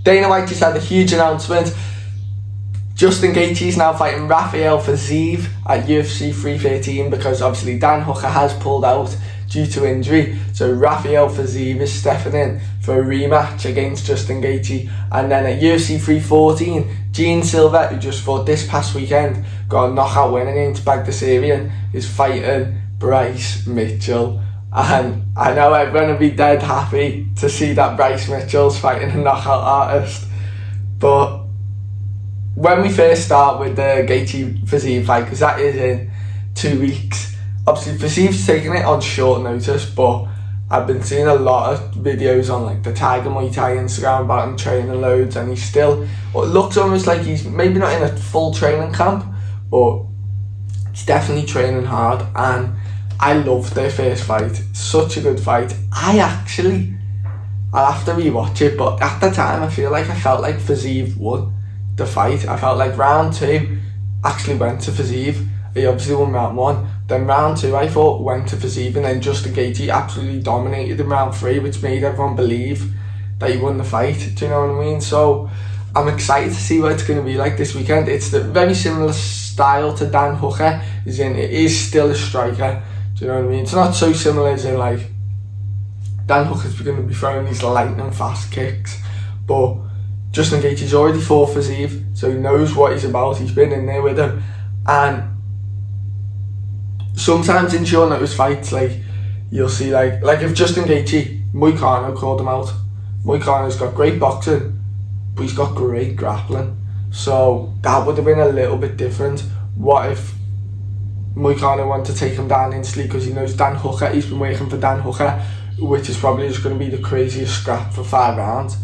Dana White just had a huge announcement. Justin Gaethje is now fighting Rafael Fiziev at UFC 313 because obviously Dan Hooker has pulled out due to injury. So Rafael Fiziev is stepping in for a rematch against Justin Gaethje. And then at UFC 314, Gene Silver, who just fought this past weekend, got a knockout win against Bagdasarian, is fighting Bryce Mitchell. And I know everyone will be dead happy to see that Bryce Mitchell's fighting a knockout artist. But when we first start with the Gaethje-Fiziev fight, because that is in 2 weeks, obviously Fiziev's taking it on short notice, but I've been seeing a lot of videos on like the Tiger Muay Thai Instagram about him training loads, and he's still, well, it looks almost like he's maybe not in a full training camp, but he's definitely training hard. And I loved their first fight. Such a good fight. I'll have to rewatch it, but at the time I felt like Fiziev won the fight. I felt like round 2 actually went to Fiziev. He obviously won round 1. Then round 2 I thought went to Fiziev, and then Justin Gaethje absolutely dominated in round 3, which made everyone believe that he won the fight. Do you know what I mean? So I'm excited to see what it's going to be like this weekend. It's the very similar style to Dan Hooker, as in it is still a striker. Do you know what I mean? It's not so similar as in like Dan Hooker's going to be throwing these lightning fast kicks, but Justin Gaethje's already fought Fiziev, so he knows what he's about. He's been in there with him. And sometimes in short notice fights, like you'll see like if Justin Gaethje, Moicano called him out. Moicano's got great boxing, but he's got great grappling. So that would have been a little bit different. What if Moicano wanted to take him down instantly because he knows Dan Hooker, he's been waiting for Dan Hooker, which is probably just going to be the craziest scrap for 5 rounds.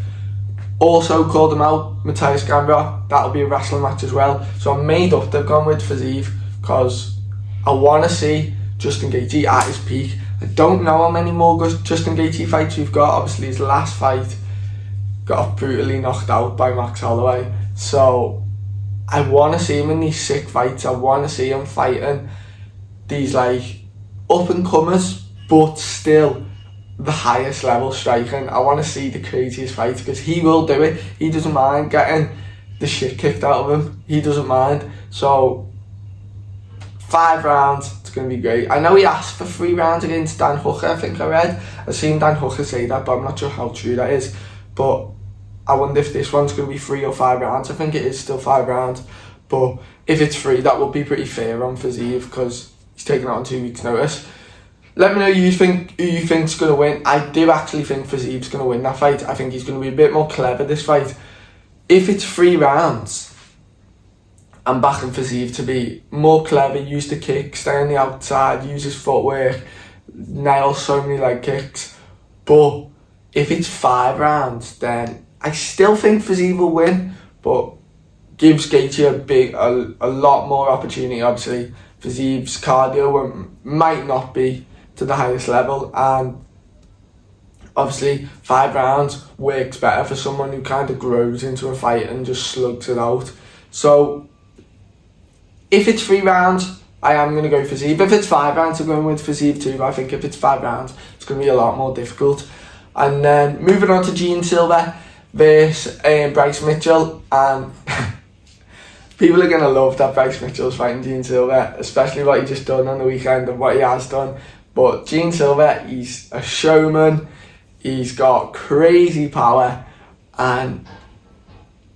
Also called him out, Matthias Gamrot, that'll be a wrestling match as well. So I'm made up they've gone with Fiziev because I want to see Justin Gaethje at his peak. I don't know how many more Justin Gaethje fights we've got. Obviously his last fight got brutally knocked out by Max Holloway. So I want to see him in these sick fights. I want to see him fighting these like up and comers, but still the highest level striking. I want to see the craziest fights because he will do it. He doesn't mind getting the shit kicked out of him. He doesn't mind. So 5 rounds, it's going to be great. I know he asked for 3 rounds against Dan Hooker, I think I read. I've seen Dan Hooker say that, but I'm not sure how true that is. But I wonder if this one's going to be 3 or 5 rounds. I think it is still 5 rounds. But if it's 3, that would be pretty fair on Fiziev because he's taking it on 2 weeks' notice. Let me know who you think's going to win. I do actually think Fiziev's going to win that fight. I think he's going to be a bit more clever this fight. If it's 3 rounds, I'm backing Fiziev to be more clever, use the kick, stay on the outside, use his footwork, nail so many leg kicks. But if it's 5 rounds, then I still think Fiziev will win, but gives Gaethje a lot more opportunity. Obviously, Fiziev's cardio might not be to the highest level, and obviously 5 rounds works better for someone who kind of grows into a fight and just slugs it out. So if it's 3 rounds, I am going to go Fiziev. If it's 5 rounds, I'm going with Fiziev too. I think if it's 5 rounds, it's going to be a lot more difficult. And then moving on to Gene Silver versus Bryce Mitchell, and people are going to love that Bryce Mitchell's fighting Gene Silver, especially what he just done on the weekend and what he has done. But Gene Silver, he's a showman, he's got crazy power, and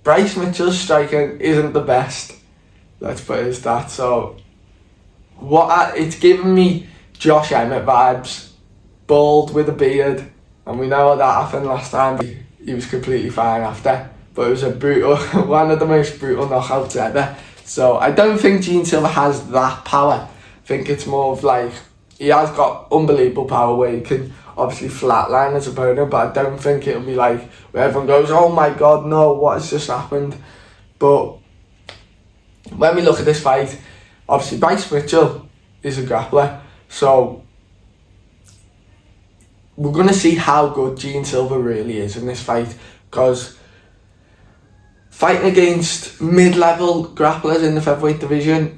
Bryce Mitchell's striking isn't the best, let's put it as that. So it's giving me Josh Emmett vibes, bald with a beard, and we know that happened last time. He was completely fine after, but it was a brutal, one of the most brutal knockouts ever. So I don't think Gene Silver has that power. I think it's more of like, he has got unbelievable power where he can obviously flatline his opponent, but I don't think it'll be like where everyone goes, oh my god, no, what has just happened? But when we look at this fight, obviously Bryce Mitchell is a grappler, so we're going to see how good Gene Silver really is in this fight, because fighting against mid-level grapplers in the featherweight division,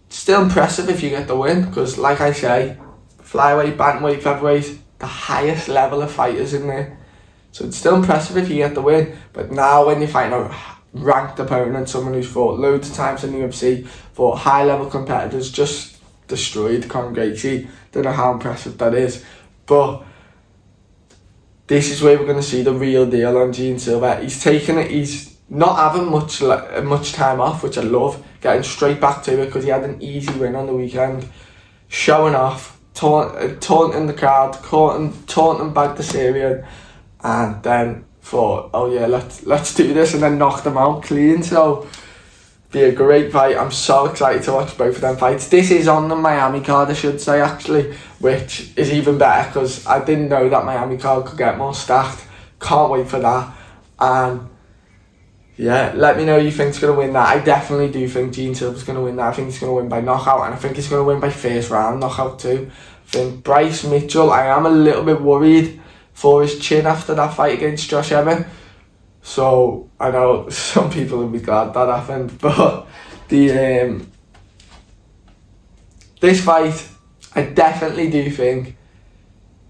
still impressive if you get the win, because like I say, flyweight, bantamweight, featherweight, the highest level of fighters in there. So it's still impressive if you get the win, but now when you're fighting a ranked opponent, someone who's fought loads of times in the UFC, fought high level competitors, just destroyed Conor Gaethje. Don't know how impressive that is, but this is where we're going to see the real deal on Gene Silva. He's taken it, he's not having much time off, which I love, getting straight back to it because he had an easy win on the weekend, showing off, taunting the crowd, taunting back the Syrian, and then thought, oh yeah, let's do this, and then knocked them out clean. So be a great fight. I'm so excited to watch both of them fights. This is on the Miami card, I should say, actually, which is even better because I didn't know that Miami card could get more stacked. Can't wait for that. And yeah, let me know who you think's going to win that. I definitely do think Gene Silva's going to win that. I think he's going to win by knockout, and I think he's going to win by first round knockout too. I think Bryce Mitchell, I am a little bit worried for his chin after that fight against Josh Emmett. So I know some people will be glad that happened, but this fight, I definitely do think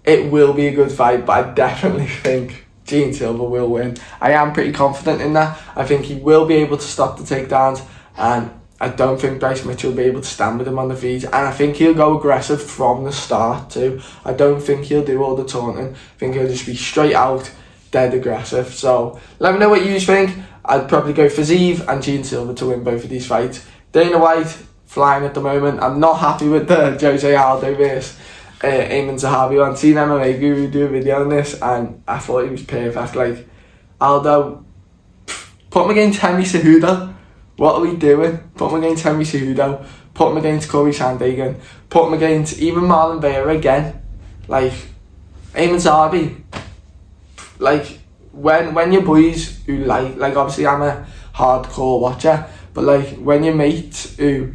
it will be a good fight, but I definitely think Gene Silva will win. I am pretty confident in that. I think he will be able to stop the takedowns, and I don't think Bryce Mitchell will be able to stand with him on the feet, and I think he'll go aggressive from the start too. I don't think he'll do all the taunting. I think he'll just be straight out, dead aggressive. So let me know what you think. I'd probably go for Zeev and Gene Silva to win both of these fights. Dana White flying at the moment. I'm not happy with the Jose Aldo versus Aiemann Zahabi one. Seen MMA Guru do a video on this, and I thought he was perfect. Like, Aldo, put him against Henry Cejudo. What are we doing? Put him against Henry Cejudo. Put him against Corey Sandhagen. Put him against even Marlon Vera again. Like, Aiemann Zahabi. Like, when your boys who like obviously I'm a hardcore watcher, but like when your mates who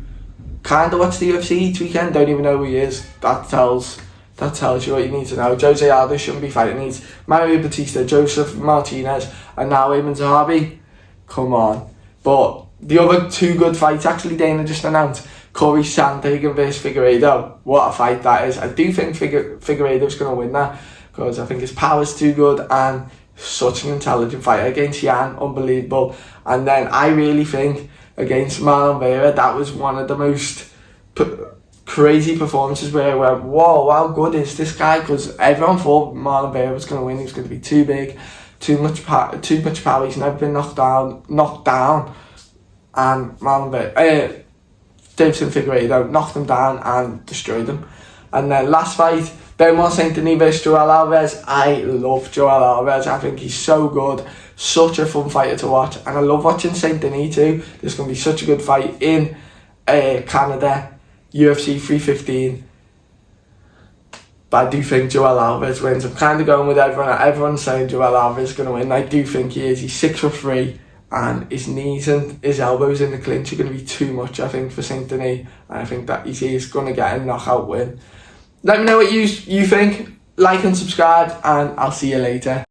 kind of watch the UFC each weekend don't even know who he is, that tells you what you need to know. Jose Aldo shouldn't be fighting. He's Mario Batista, Joseph Martinez, and now Aiemann Zahabi. Come on. But the other two good fights, actually, Dana just announced, Corey Sandhagen versus Figueiredo. What a fight that is. I do think Figueiredo's going to win that, because I think his power's too good, and such an intelligent fighter against Yan, unbelievable. And then I really think against Marlon Vera, that was one of the most crazy performances where I went, whoa, how good is this guy? Because everyone thought Marlon Vera was going to win. He was going to be too big, too much power. He's never been knocked down. And Marlon Vera, Deiveson Figueiredo knocked him down and destroyed him. And then last fight, Benoit Saint Denis versus Joel Alvarez. I love Joel Alvarez. I think he's so good, such a fun fighter to watch, and I love watching Saint Denis too. There's going to be such a good fight in Canada, UFC 315. But I do think Joel Alvarez wins. I'm kind of going with everyone. Everyone's saying Joel Alvarez is going to win. I do think he is. He's 6'3", and his knees and his elbows in the clinch are going to be too much, I think, for Saint Denis. And I think that he's going to get a knockout win. Let me know what you think. Like and subscribe, and I'll see you later.